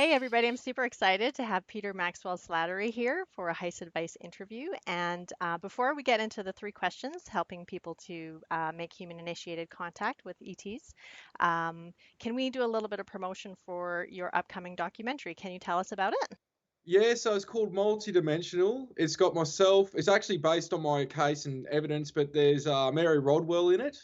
Hey everybody, I'm super excited to have Peter Maxwell Slattery here for a H.I.C.E advice interview. And before we get into the three questions, helping people to make human initiated contact with ETs, can we do a little bit of promotion for your upcoming documentary? Can you tell us about it? Yeah, so it's called Multidimensional. It's got myself. It's actually based on my case and evidence, but there's Mary Rodwell in it,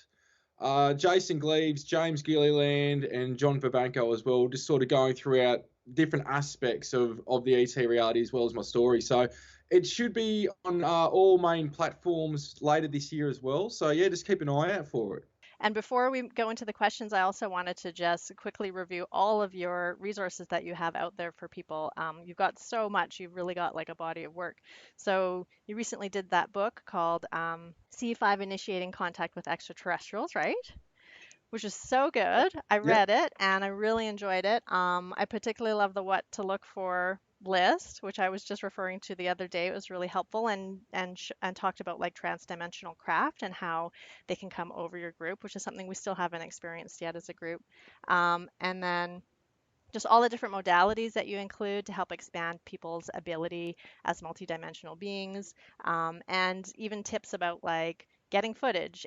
Jason Gleaves, James Gilliland, and John Vivanco as well, just sort of going throughout different aspects of the ET reality as well as my story. So it should be on all main platforms later this year as well. So yeah, just keep an eye out for it. And before we go into the questions, I also wanted to just quickly review all of your resources that you have out there for people. You've got so much, you've really got like a body of work. So you recently did that book called CE-5 Initiating Contact with Extraterrestrials, right? Which is so good. I Yep. read it and I really enjoyed it. I particularly love the what to look for list, which I was just referring to the other day. It was really helpful and talked about like transdimensional craft and how they can come over your group, which is something we still haven't experienced yet as a group. And then just all the different modalities that you include to help expand people's ability as multidimensional beings, and even tips about like getting footage,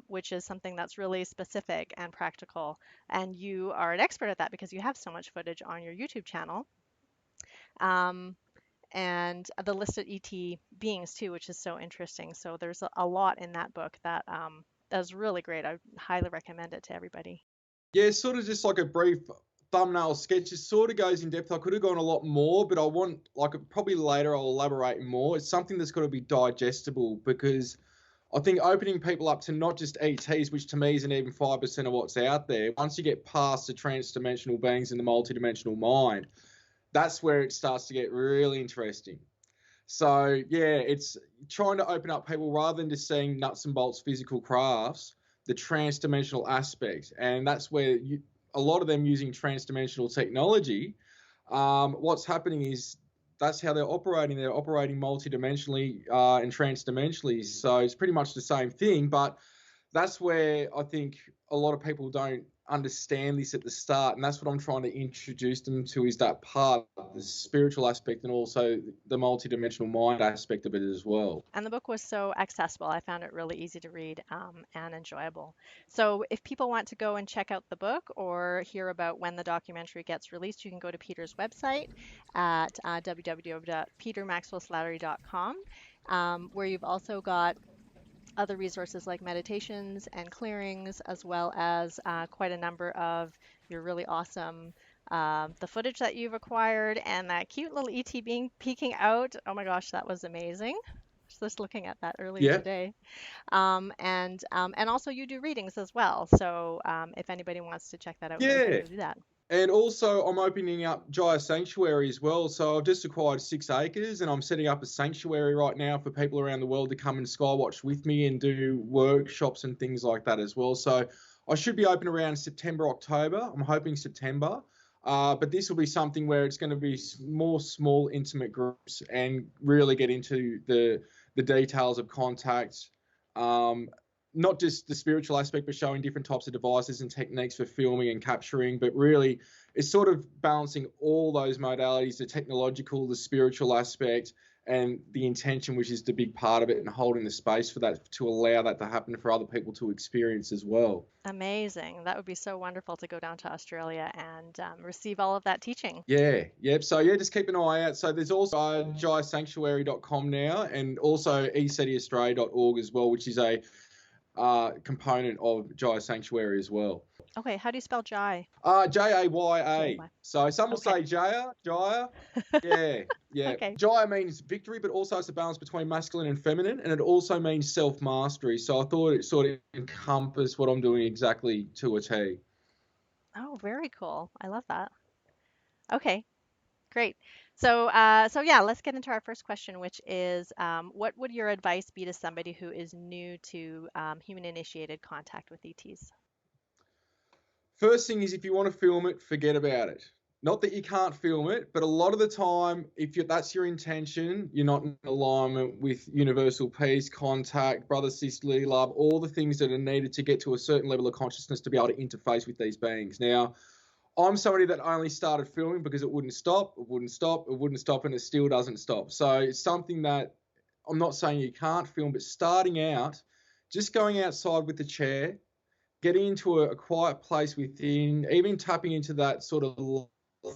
which is something that's really specific and practical. And you are an expert at that because you have so much footage on your YouTube channel. Um, and the listed ET beings too, which is so interesting. So there's a lot in that book that is really great. I highly recommend it to everybody. Yeah, sort of just like a brief thumbnail sketch. It sort of goes in depth. I could have gone a lot more, but I want, like, probably later I'll elaborate more. It's something that's got to be digestible because I think opening people up to not just ETs, which to me isn't even 5% of what's out there, once you get past the transdimensional beings and the multidimensional mind, that's where it starts to get really interesting. So, yeah, it's trying to open up people rather than just seeing nuts and bolts physical crafts, the transdimensional aspect. And that's where a lot of them using transdimensional technology. What's happening is that's how they're operating. They're operating multidimensionally and transdimensionally. So it's pretty much the same thing, but that's where I think a lot of people don't understand this at the start, and that's what I'm trying to introduce them to is that part, the spiritual aspect, and also the multidimensional mind aspect of it as well. And the book was so accessible. I found it really easy to read and enjoyable. So, if people want to go and check out the book or hear about when the documentary gets released, you can go to Peter's website at www.petermaxwellslattery.com, where you've also got other resources like meditations and clearings, as well as quite a number of your really awesome the footage that you've acquired and that cute little ET being peeking out. Oh my gosh, that was amazing. Just looking at that earlier Yeah, today. And also you do readings as well. So if anybody wants to check that out, feel free yeah. to do that. And also, I'm opening up Jaya Sanctuary as well. So I've just acquired 6 acres, and I'm setting up a sanctuary right now for people around the world to come and skywatch with me and do workshops and things like that as well. So I should be open around September, October. I'm hoping September. But this will be something where it's going to be more small, intimate groups and really get into the details of contact. Um, Not just the spiritual aspect, but showing different types of devices and techniques for filming and capturing, but really it's sort of balancing all those modalities, the technological, the spiritual aspect, and the intention, which is the big part of it, and holding the space for that to allow that to happen for other people to experience as well. Amazing. That would be so wonderful to go down to Australia and receive all of that teaching. Yeah, yep. So yeah, just keep an eye out. So there's also jaisanctuary.com now, and also ecetiaustralia.org as well, which is a component of Jaya Sanctuary as well. Okay, how do you spell Jai? Jaya. J-Y. So some will Okay. say Jaya. Yeah, yeah. Okay. Jaya means victory, but also it's a balance between masculine and feminine, and it also means self-mastery. So I thought it sort of encompassed what I'm doing exactly to a T. Oh, very cool. I love that. Okay, great. So yeah, let's get into our first question, which is, what would your advice be to somebody who is new to human-initiated contact with ETs? First thing is, if you want to film it, forget about it. Not that you can't film it, but a lot of the time, if that's your intention, you're not in alignment with universal peace, contact, brother, sisterly love, all the things that are needed to get to a certain level of consciousness to be able to interface with these beings. Now, I'm somebody that only started filming because it wouldn't stop, and it still doesn't stop. So it's something that I'm not saying you can't film, but starting out, just going outside with the chair, getting into a quiet place within, even tapping into that sort of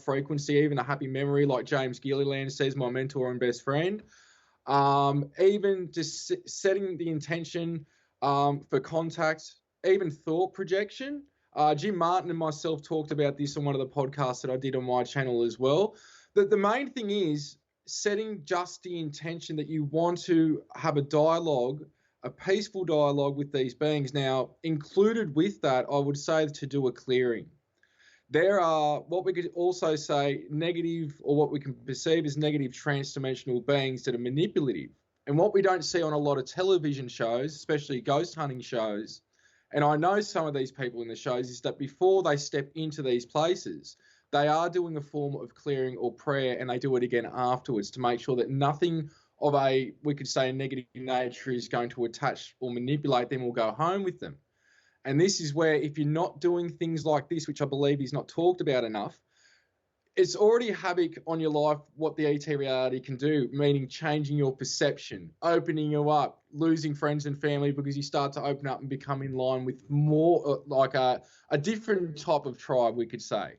frequency, even a happy memory, like James Gilliland says, my mentor and best friend. Even just setting the intention for contact, even thought projection. Jim Martin and myself talked about this on one of the podcasts that I did on my channel as well. The main thing is setting just the intention that you want to have a dialogue, a peaceful dialogue with these beings. Now, included with that, I would say to do a clearing. There are what we could also say negative, or what we can perceive as negative transdimensional beings that are manipulative. And what we don't see on a lot of television shows, especially ghost hunting shows, and I know some of these people in the shows, is that before they step into these places, they are doing a form of clearing or prayer, and they do it again afterwards to make sure that nothing of a, we could say, a negative nature is going to attach or manipulate them or go home with them. And this is where, if you're not doing things like this, which I believe is not talked about enough, it's already havoc on your life what the ET reality can do, meaning changing your perception, opening you up, losing friends and family because you start to open up and become in line with more like a different type of tribe, we could say.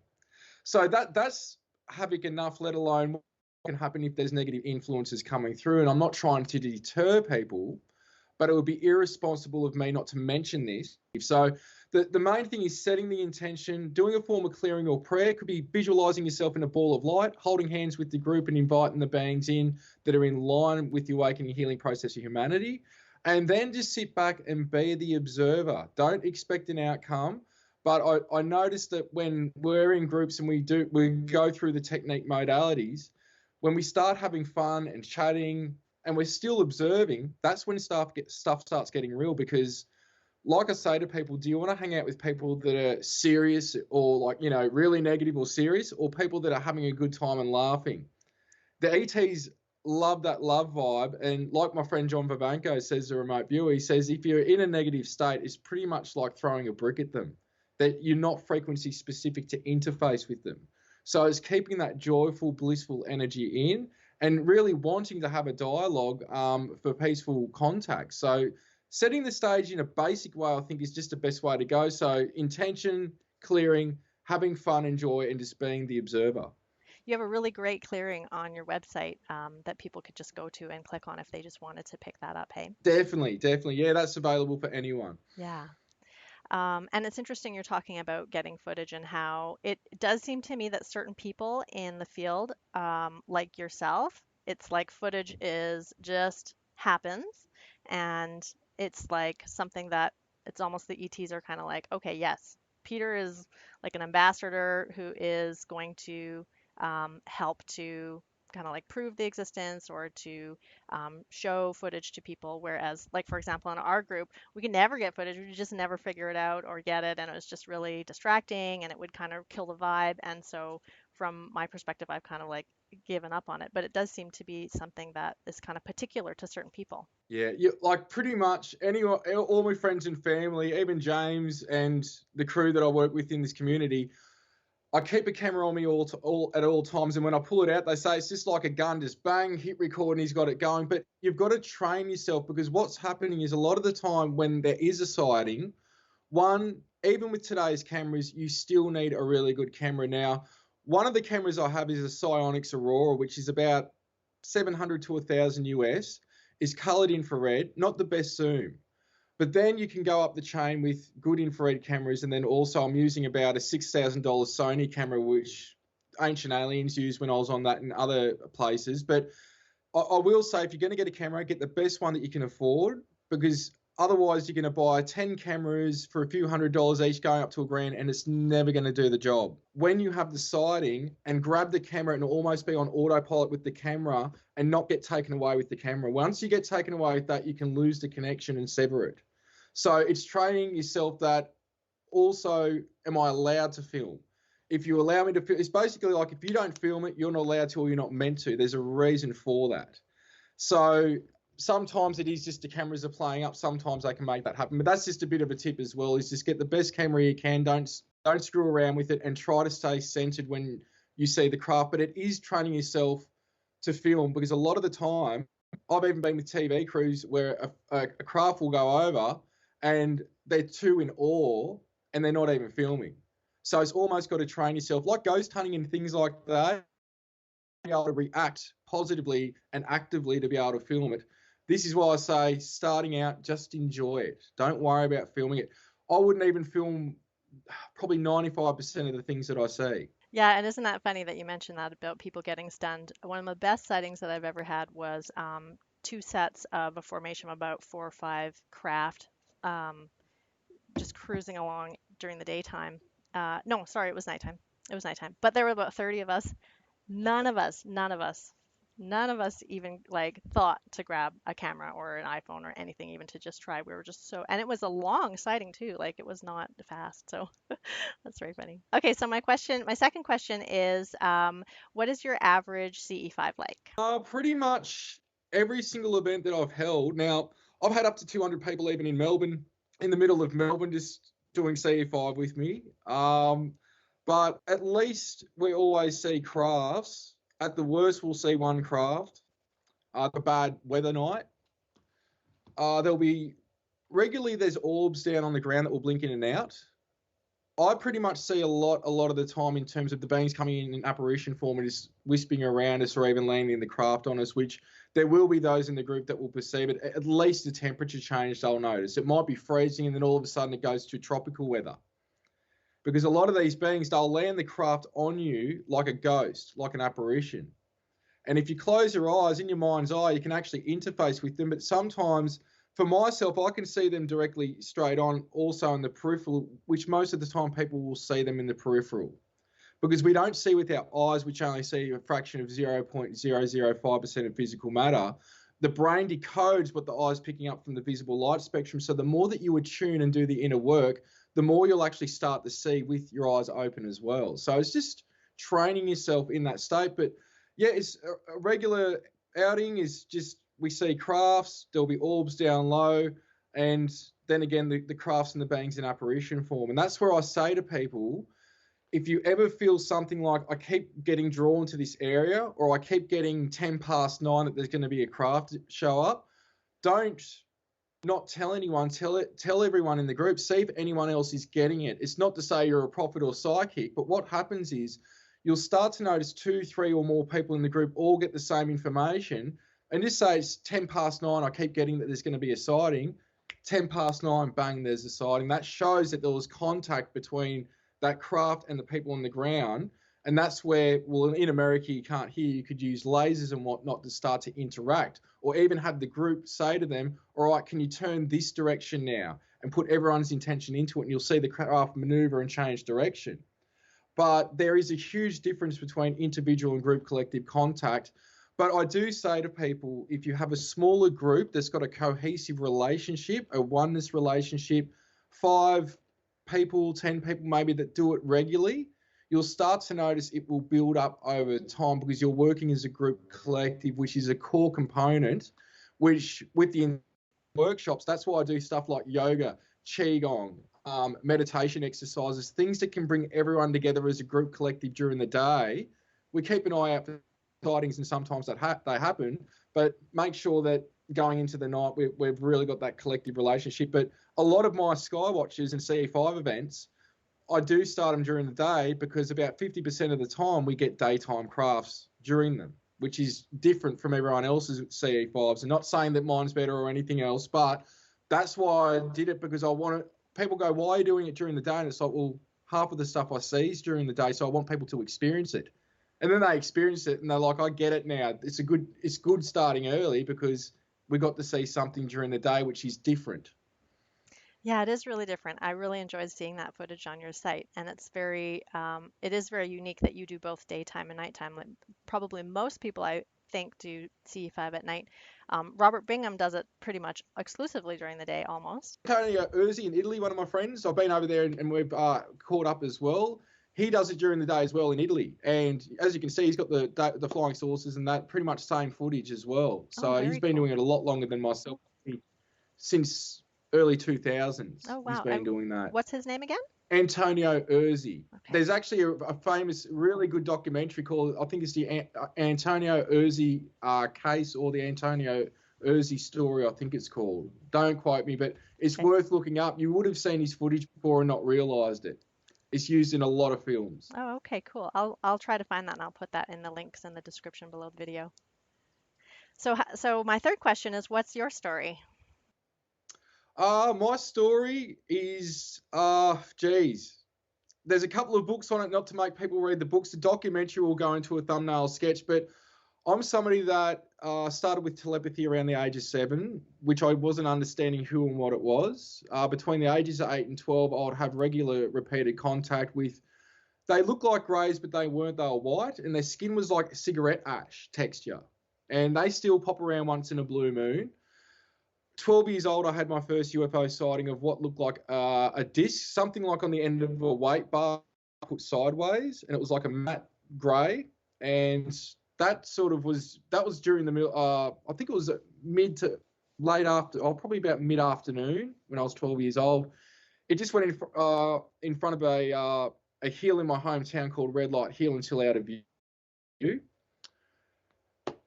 So that's havoc enough, let alone what can happen if there's negative influences coming through. And I'm not trying to deter people, but it would be irresponsible of me not to mention this. So the main thing is setting the intention, doing a form of clearing or prayer. It could be visualizing yourself in a ball of light, holding hands with the group and inviting the beings in that are in line with the awakening healing process of humanity. And then just sit back and be the observer. Don't expect an outcome. But I noticed that when we're in groups and we go through the technique modalities, when we start having fun and chatting, and we're still observing, that's when stuff starts getting real. Because, like I say to people, do you want to hang out with people that are serious or, like, you know, really negative or serious, or people that are having a good time and laughing? The ETs love that love vibe. And like my friend John Vivanco says, the remote viewer, he says, if you're in a negative state, it's pretty much like throwing a brick at them, that you're not frequency specific to interface with them. So it's keeping that joyful, blissful energy in, and really wanting to have a dialogue for peaceful contact. So setting the stage in a basic way, I think, is just the best way to go. So intention, clearing, having fun and joy, and just being the observer. You have a really great clearing on your website that people could just go to and click on if they just wanted to pick that up, hey? Definitely, definitely. Yeah, that's available for anyone. Yeah. And it's interesting you're talking about getting footage and how it does seem to me that certain people in the field, like yourself, it's like footage is just happens, and it's like something that it's almost the ETs are kind of like, okay, yes, Peter is like an ambassador who is going to help to kind of like prove the existence or to show footage to people. Whereas, like, for example, in our group, we could never get footage. We could just never figure it out or get it. And it was just really distracting and it would kind of kill the vibe. And so, from my perspective, I've kind of like given up on it. But it does seem to be something that is kind of particular to certain people. Yeah, like pretty much anyone, all my friends and family, even James and the crew that I work with in this community, I keep a camera on me at all times, and when I pull it out, they say it's just like a gun, just bang, hit record, and he's got it going. But you've got to train yourself, because what's happening is a lot of the time when there is a sighting, one, even with today's cameras, you still need a really good camera. Now, one of the cameras I have is a Psionics Aurora, which is about 700 to 1,000 US, is colored infrared, not the best zoom. But then you can go up the chain with good infrared cameras. And then also I'm using about a $6,000 Sony camera, which Ancient Aliens used when I was on that in other places. But I will say, if you're going to get a camera, get the best one that you can afford, because otherwise you're going to buy 10 cameras for a few $100s each, going up to $1,000, and it's never going to do the job. When you have the sighting, and grab the camera and almost be on autopilot with the camera and not get taken away with the camera. Once you get taken away with that, you can lose the connection and sever it. So it's training yourself that also, am I allowed to film? If you allow me to film, it's basically like, if you don't film it, you're not allowed to, or you're not meant to. There's a reason for that. So sometimes it is just the cameras are playing up. Sometimes they can make that happen. But that's just a bit of a tip as well, is just get the best camera you can. Don't don't screw around with it and try to stay centered when you see the craft. But it is training yourself to film, because a lot of the time, I've even been with TV crews where a craft will go over and they're too in awe and they're not even filming. So it's almost got to train yourself, like ghost hunting and things like that, be able to react positively and actively to be able to film it. This is why I say, starting out, just enjoy it. Don't worry about filming it. I wouldn't even film probably 95% of the things that I see. Yeah, and isn't that funny that you mentioned that about people getting stunned? One of the best sightings that I've ever had was two sets of a formation of about 4 or 5 craft um, just cruising along during the daytime. No, sorry, it was nighttime. It was nighttime. But there were about 30 of us. None of us even like thought to grab a camera or an iPhone or anything, even to just try. We were just so, and it was a long sighting too. Like it was not fast. So that's very funny. Okay, so my second question is, what is your average CE5 like? Pretty much every single event that I've held. Now, I've had up to 200 people even in Melbourne, in the middle of Melbourne, just doing CE5 with me. But at least we always see crafts. At the worst, we'll see one craft. The bad weather night. There'll be regularly, there's orbs down on the ground that will blink in and out. I pretty much see a lot of the time in terms of the beings coming in apparition form and just wisping around us or even landing the craft on us, which there will be those in the group that will perceive it. At least the temperature change they'll notice. It might be freezing and then all of a sudden it goes to tropical weather. Because a lot of these beings, they'll land the craft on you like a ghost, like an apparition. And if you close your eyes, in your mind's eye, you can actually interface with them. But sometimes, for myself, I can see them directly straight on, also in the peripheral, which most of the time people will see them in the peripheral. Because we don't see with our eyes, which only see a fraction of 0.005% of physical matter. The brain decodes what the eye's picking up from the visible light spectrum. So the more that you attune and do the inner work, the more you'll actually start to see with your eyes open as well. So it's just training yourself in that state. But yeah, it's a regular outing is just, we see crafts, there'll be orbs down low, and then again, the crafts and the beings in apparition form. And that's where I say to people, if you ever feel something like, I keep getting drawn to this area, or I keep getting 10 past 9 that there's going to be a craft show up, don't not tell anyone, tell everyone in the group, see if anyone else is getting it. It's not to say you're a prophet or psychic, but what happens is you'll start to notice 2, 3 or more people in the group all get the same information, and just say it's 10 past 9, I keep getting that there's going to be a sighting. 10 past 9, bang, there's a sighting. That shows that there was contact between that craft and the people on the ground. And that's where, well, in America, you can't hear, you could use lasers and whatnot to start to interact, or even have the group say to them, all right, can you turn this direction now, and put everyone's intention into it, and you'll see the craft maneuver and change direction. But there is a huge difference between individual and group collective contact. But I do say to people, if you have a smaller group that's got a cohesive relationship, a oneness relationship, 5 people, 10 people maybe that do it regularly, you'll start to notice it will build up over time, because you're working as a group collective, which is a core component, which with the workshops, that's why I do stuff like yoga, qigong, meditation exercises, things that can bring everyone together as a group collective during the day. We keep an eye out for sightings, and sometimes they happen, but make sure that going into the night, we've really got that collective relationship. But a lot of my skywatches and CE5 events, I do start them during the day, because about 50% of the time we get daytime crafts during them, which is different from everyone else's CE5s. I'm not saying that mine's better or anything else, but that's why I did it, because I wanted, people go, why are you doing it during the day? And it's like, well, half of the stuff I see is during the day, so I want people to experience it. And then they experience it and they're like, I get it now. It's good starting early, because we got to see something during the day which is different. Yeah, it is really different. I really enjoyed seeing that footage on your site, and it is very unique that you do both daytime and nighttime. Like, probably most people I think do CE5 at night. Robert Bingham does it pretty much exclusively during the day, almost. Antonio Urzi in Italy, one of my friends, I've been over there and we've caught up as well. He does it during the day as well in Italy, and as you can see, he's got the flying saucers and that pretty much same footage as well. Oh, So he's very been cool. doing it a lot longer than myself, since early 2000s. Oh, He's wow. been And doing that. what's his name again? Antonio Urzi. Okay. There's actually a famous, really good documentary called, I think it's the Antonio Urzi case, or the Antonio Urzi story, I think it's called. Don't quote me, but it's Okay. worth looking up. You would have seen his footage before and not realised it. It's used in a lot of films. Oh, okay, cool. I'll try to find that and I'll put that in the links in the description below the video. So my third question is, what's your story? My story is, geez, there's a couple of books on it, not to make people read the books. The documentary will go into a thumbnail sketch, but I'm somebody that started with telepathy around the age of 7, which I wasn't understanding who and what it was. Between the ages of 8 and 12, I would have regular repeated contact with, they looked like greys, but they weren't. They were white, and their skin was like cigarette ash texture. And they still pop around once in a blue moon. 12 years old, I had my first UFO sighting of what looked like a disc, something like on the end of a weight bar put sideways, and it was like a matte grey. And that was during I think it was mid to late after, or probably about mid afternoon when I was 12 years old. It just went in front of a hill in my hometown called Red Light Hill until out of view.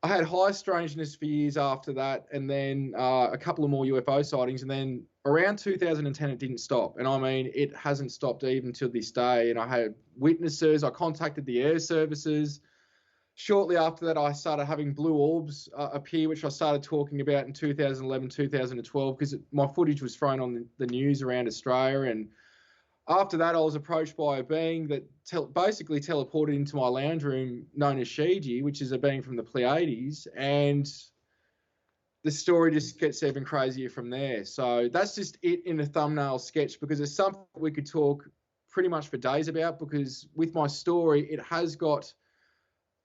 I had high strangeness for years after that, and then a couple of more UFO sightings, and then around 2010 it didn't stop. And I mean, it hasn't stopped even to this day. And I had witnesses. I contacted the air services. Shortly after that, I started having blue orbs appear, which I started talking about in 2011, 2012, because my footage was thrown on the news around Australia. And after that, I was approached by a being that basically teleported into my lounge room, known as Shiji, which is a being from the Pleiades, and the story just gets even crazier from there. So that's just it in a thumbnail sketch, because it's something we could talk pretty much for days about, because with my story, it has got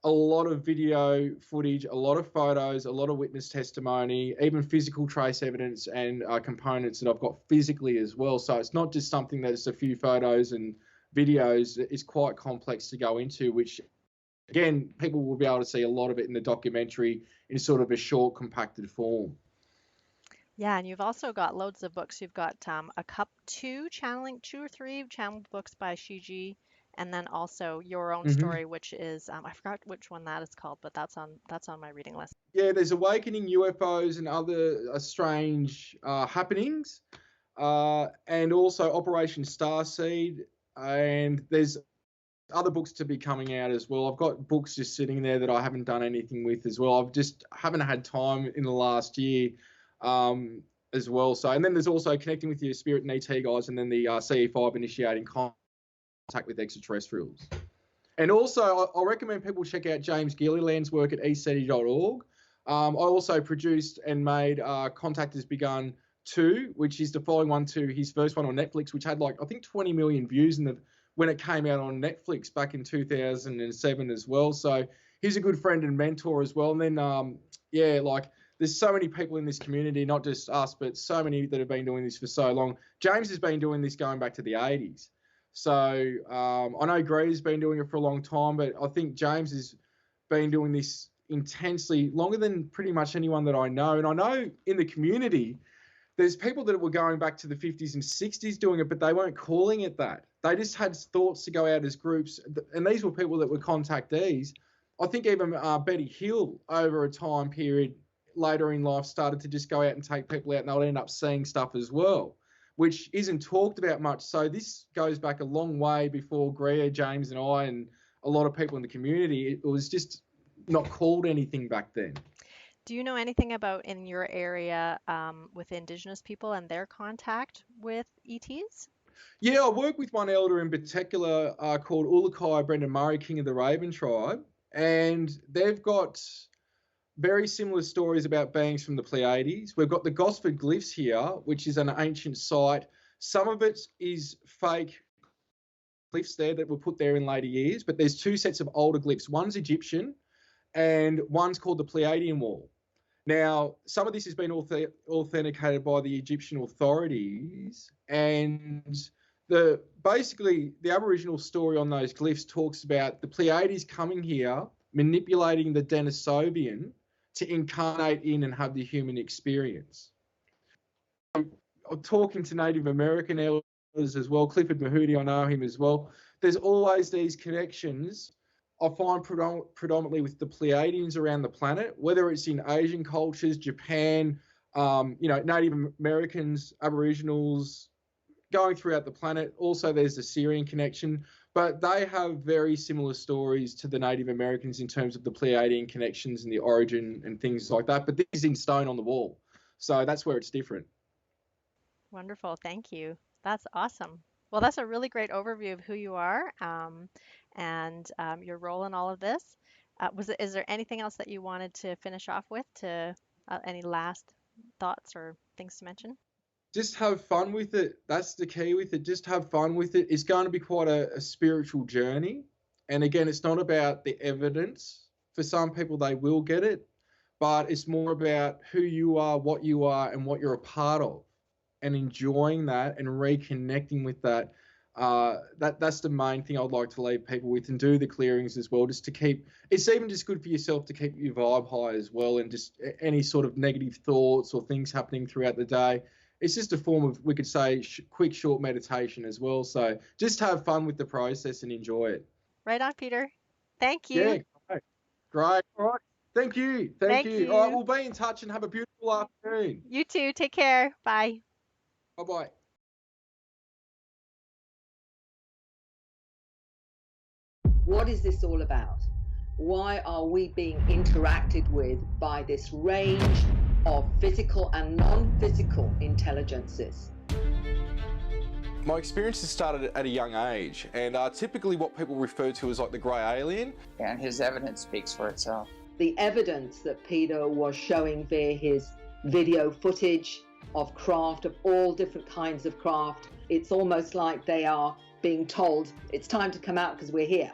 a lot of video footage, a lot of photos, a lot of witness testimony, even physical trace evidence and components that I've got physically as well. So it's not just something that's a few photos and videos. It's quite complex to go into, which, again, people will be able to see a lot of it in the documentary in sort of a short, compacted form. Yeah, and you've also got loads of books. You've got two or three channeled books by Shiji, and then also your own Mm-hmm. story, which is I forgot which one that is called, but that's on my reading list. Yeah, there's Awakening UFOs and other strange happenings, and also Operation Starseed, and there's other books to be coming out as well. I've got books just sitting there that I haven't done anything with as well. I've just haven't had time in the last year as well. So, and then there's also Connecting with Your Spirit and ET Guys, and then the CE-5 Initiating Contact with Extraterrestrials. And also, I recommend people check out James Gilliland's work at eceti.org. I also produced and made Contact Has Begun 2, which is the following one to his first one on Netflix, which had like, I think, 20 million views when it came out on Netflix back in 2007 as well. So he's a good friend and mentor as well. And then, there's so many people in this community, not just us, but so many that have been doing this for so long. James has been doing this going back to the 80s. So I know Gray's been doing it for a long time, but I think James has been doing this intensely longer than pretty much anyone that I know. And I know in the community, there's people that were going back to the 50s and 60s doing it, but they weren't calling it that. They just had thoughts to go out as groups. And these were people that were contactees. I think even Betty Hill, over a time period later in life, started to just go out and take people out, and they'll end up seeing stuff as well, which isn't talked about much. So this goes back a long way before Greer, James, and I, and a lot of people in the community. It was just not called anything back then. Do you know anything about in your area with Indigenous people and their contact with ETs? Yeah, I work with one elder in particular called Ulukai Brendan Murray, King of the Raven Tribe, and they've got very similar stories about beings from the Pleiades. We've got the Gosford Glyphs here, which is an ancient site. Some of it is fake glyphs there that were put there in later years, but there's two sets of older glyphs. One's Egyptian and one's called the Pleiadian Wall. Now, some of this has been authenticated by the Egyptian authorities, and basically the Aboriginal story on those glyphs talks about the Pleiades coming here, manipulating the Denisovian to incarnate in and have the human experience. I'm talking to Native American elders as well. Clifford Mahudi, I know him as well. There's always these connections. I find predominantly with the Pleiadians around the planet, whether it's in Asian cultures, Japan, Native Americans, Aboriginals, going throughout the planet. Also, there's the Syrian connection, but they have very similar stories to the Native Americans in terms of the Pleiadian connections and the origin and things like that. But this is in stone on the wall. So that's where it's different. Wonderful. Thank you. That's awesome. Well, that's a really great overview of who you are and your role in all of this. Is there anything else that you wanted to finish off with? Any last thoughts or things to mention? Just have fun with it. That's the key with it. Just have fun with it. It's going to be quite a spiritual journey. And again, it's not about the evidence. For some people, they will get it, but it's more about who you are, and what you're a part of, and enjoying that and reconnecting with that. That's the main thing I'd like to leave people with, and do the clearings as well, just to keep. It's even just good for yourself to keep your vibe high as well, and just any sort of negative thoughts or things happening throughout the day. It's just a form of, we could say, quick, short meditation as well. So just have fun with the process and enjoy it. Right on, Peter. Thank you. Yeah, great. Great. All right. Thank you. Thank you. All right, we'll be in touch and have a beautiful afternoon. You too. Take care. Bye. Bye-bye. What is this all about? Why are we being interacted with by this range of physical and non-physical intelligences? My experiences started at a young age, and typically what people refer to as like the grey alien. And his evidence speaks for itself. The evidence that Peter was showing via his video footage of craft, of all different kinds of craft, it's almost like they are being told, it's time to come out because we're here.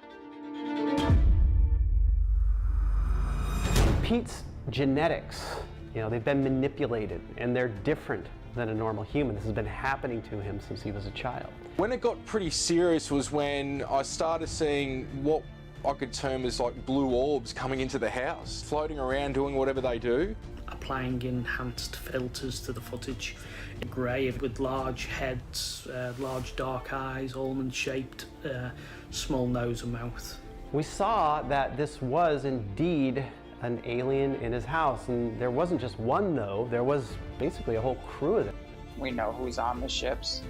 Pete's genetics, they've been manipulated, and they're different than a normal human. This has been happening to him since he was a child. When it got pretty serious was when I started seeing what I could term as like blue orbs coming into the house, floating around doing whatever they do. Applying enhanced filters to the footage. Grey with large heads, large dark eyes, almond-shaped, small nose and mouth. We saw that this was indeed an alien in his house, and there wasn't just one though, there was basically a whole crew of them. We know who's on the ships.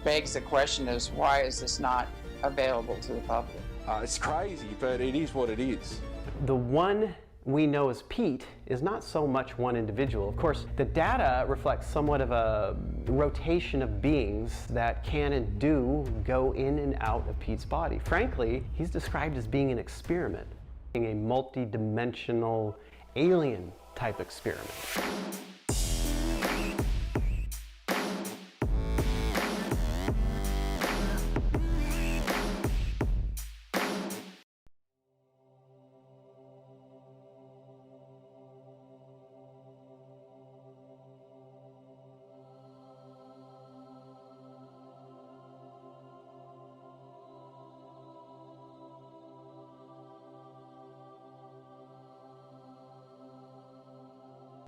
Begs the question is, why is this not available to the public? It's crazy, but it is what it is. The one we know as Pete is not so much one individual. Of course, the data reflects somewhat of a rotation of beings that can and do go in and out of Pete's body. Frankly, he's described as being an experiment, being a multi-dimensional alien type experiment.